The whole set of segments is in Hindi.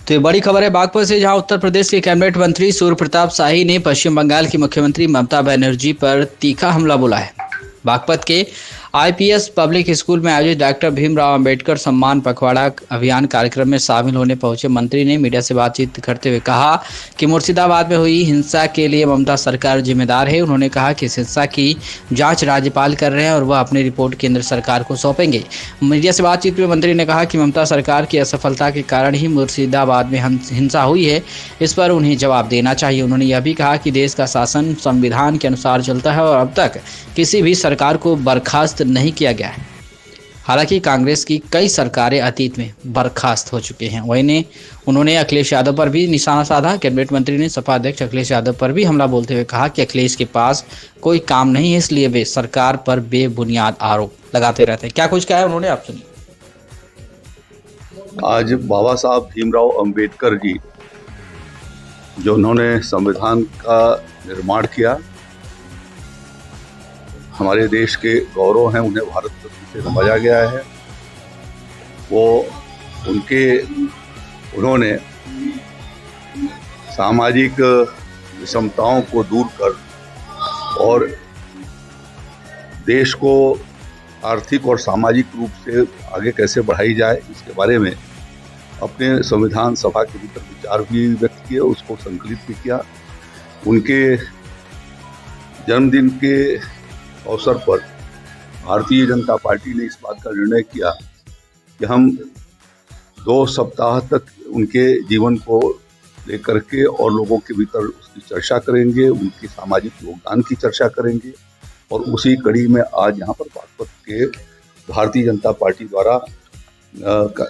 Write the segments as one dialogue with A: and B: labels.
A: तो ये बड़ी खबर है बागपत से, जहां उत्तर प्रदेश के कैबिनेट मंत्री सूर्य प्रताप शाही ने पश्चिम बंगाल की मुख्यमंत्री ममता बनर्जी पर तीखा हमला बोला है। बागपत के आईपीएस पब्लिक स्कूल में आयोजित डॉक्टर भीमराव अंबेडकर सम्मान पखवाड़ा अभियान कार्यक्रम में शामिल होने पहुंचे मंत्री ने मीडिया से बातचीत करते हुए कहा कि मुर्शिदाबाद में हुई हिंसा के लिए ममता सरकार जिम्मेदार है। उन्होंने कहा कि इस हिंसा की जांच राज्यपाल कर रहे हैं और वह अपनी रिपोर्ट केंद्र सरकार को सौंपेंगे। मीडिया से बातचीत में मंत्री ने कहा कि ममता सरकार की असफलता के कारण ही मुर्शिदाबाद में हिंसा हुई है, इस पर उन्हें जवाब देना चाहिए। उन्होंने यह भी कहा कि देश का शासन संविधान के अनुसार चलता है और अब तक किसी भी सरकार को बर्खास्त नहीं किया गया है। हालांकि कांग्रेस की कई सरकारें अतीत में बर्खास्त हो चुके हैं। वहीं उन्होंने अखिलेश यादव पर भी निशाना साधा। कैबिनेट मंत्री ने सपा अध्यक्ष अखिलेश यादव पर भी हमला बोलते हुए कहा कि अखिलेश के पास कोई काम नहीं है, इसलिए वे सरकार पर बेबुनियाद आरोप लगाते रहते हैं। क्या कुछ कहा है उन्होंने, आप सुनिए।
B: आज बाबा साहब भीमराव अंबेडकर जी, जो उन्होंने संविधान का निर्माण किया, हमारे देश के गौरव हैं, उन्हें भारत रत्न से नवाजा गया है। उन्होंने सामाजिक विषमताओं को दूर कर और देश को आर्थिक और सामाजिक रूप से आगे कैसे बढ़ाई जाए, इसके बारे में अपने संविधान सभा के भीतर विचार भी व्यक्त किए, उसको संकलित भी किया। उनके जन्मदिन के अवसर पर भारतीय जनता पार्टी ने इस बात का निर्णय किया कि हम 2 सप्ताह तक उनके जीवन को लेकर के और लोगों के भीतर उसकी चर्चा करेंगे, उनके सामाजिक योगदान की चर्चा करेंगे। और उसी कड़ी में आज यहाँ पर बागपत के भारतीय जनता पार्टी द्वारा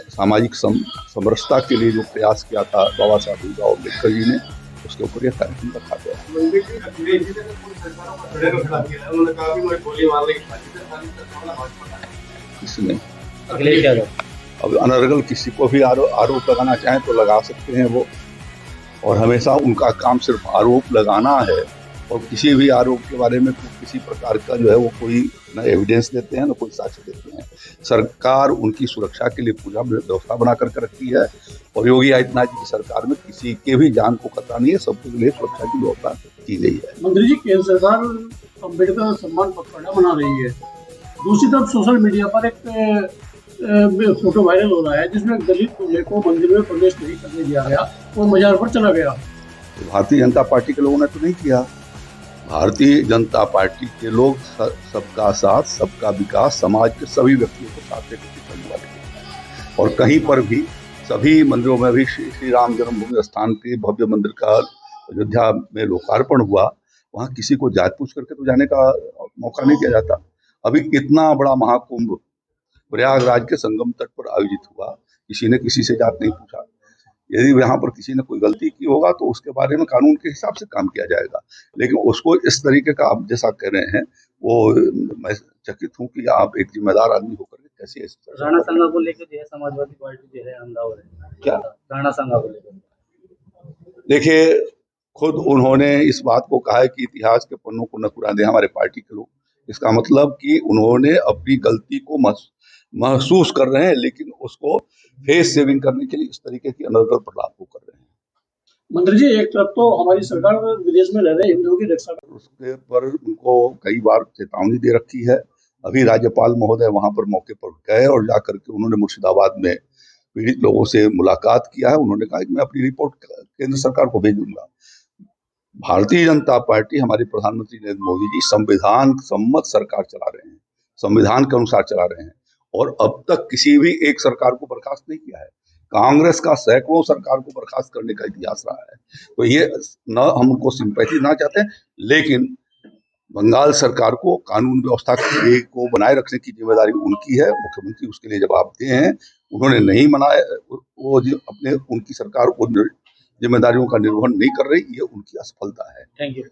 B: सामाजिक समरसता के लिए जो प्रयास किया था बाबा साहब भीमराव अम्बेडकर जी ने, उसके ऊपर यह कार्यक्रम रखा गया। इसमें
A: अखिलेश यादव
B: अब अनर्गल किसी को भी आरोप लगाना चाहें तो लगा सकते हैं वो, और हमेशा उनका काम सिर्फ आरोप लगाना है और किसी भी आरोप के बारे में किसी प्रकार का जो है वो कोई न एविडेंस देते हैं न कोई साक्ष्य देते हैं। सरकार उनकी सुरक्षा के लिए पूरा व्यवस्था बना करके रखती है और योगी आदित्यनाथ जी की सरकार में किसी के भी जान को खतरा नहीं है, सबके लिए सुरक्षा की व्यवस्था की गई है।
C: मंत्री जी, केंद्र सरकार अम्बेडकर सम्मान पखवाड़ा मना रही है, दूसरी तरफ सोशल मीडिया पर एक फोटो वायरल हो रहा है जिसमें दलित दूल्हे को मंदिर में प्रवेश नहीं करने दिया गया, वो मजार पर चला गया।
B: भारतीय जनता पार्टी के लोगों ने तो नहीं किया। भारतीय जनता पार्टी के लोग सबका साथ, सबका विकास, समाज के सभी व्यक्तियों को साथ लेकर चलने वाले, और कहीं पर भी सभी मंदिरों में भी श्री राम जन्मभूमि स्थान के भव्य मंदिर का अयोध्या में लोकार्पण हुआ, वहाँ किसी को जात पूछ करके तो जाने का मौका नहीं दिया जाता। अभी इतना बड़ा महाकुंभ प्रयागराज के संगम तट पर आयोजित हुआ, किसी ने किसी से जात नहीं पूछा। यदि यहाँ पर किसी ने कोई गलती की होगा तो उसके बारे में कानून के हिसाब से काम किया जाएगा, लेकिन उसको इस तरीके का आप जैसा कह रहे हैं, वो मैं चकित हूँ कि आप एक जिम्मेदार आदमी होकर के कैसे
D: राणा संघा को लेकर जो है समाजवादी पार्टी जो है हमला हो रहा है। क्या राणा संघा को लेकर?
B: देखिए, खुद उन्होंने इस बात को कहा है कि इतिहास के पन्नों को न कुरा दें हमारे पार्टी के लोग। इसका मतलब कि उन्होंने अपनी गलती को महसूस कर रहे हैं, लेकिन उसको फेस सेविंग करने के लिए इस तरीके की अनर्गल प्रलाप को कर रहे हैं।
C: मंत्री जी, एक तरफ तो हमारी सरकार विदेश में रह रहे हिंदुओं की रक्षा,
B: उसके पर उनको कई बार चेतावनी दे रखी है। अभी राज्यपाल महोदय वहां पर मौके पर गए और जाकर के उन्होंने मुर्शिदाबाद में पीड़ित लोगों से मुलाकात किया है। उन्होंने कहा कि मैं अपनी रिपोर्ट केंद्र सरकार को भेजूंगा। भारतीय जनता पार्टी, हमारे प्रधानमंत्री नरेंद्र मोदी जी संविधान सम्मत सरकार चला रहे हैं, संविधान के अनुसार चला रहे हैं, और अब तक किसी भी एक सरकार को बर्खास्त नहीं किया है। कांग्रेस का सैकड़ों सरकार को बर्खास्त करने का इतिहास रहा है। तो ये न हम उनको सिंपैथी ना चाहते हैं, लेकिन बंगाल सरकार को कानून व्यवस्था को बनाए रखने की जिम्मेदारी उनकी है। मुख्यमंत्री उसके लिए जवाबदेह हैं। उन्होंने नहीं मनाया, वो अपने उनकी सरकार उन जिम्मेदारियों का निर्वहन नहीं कर रही, ये उनकी असफलता है।
D: Thank you.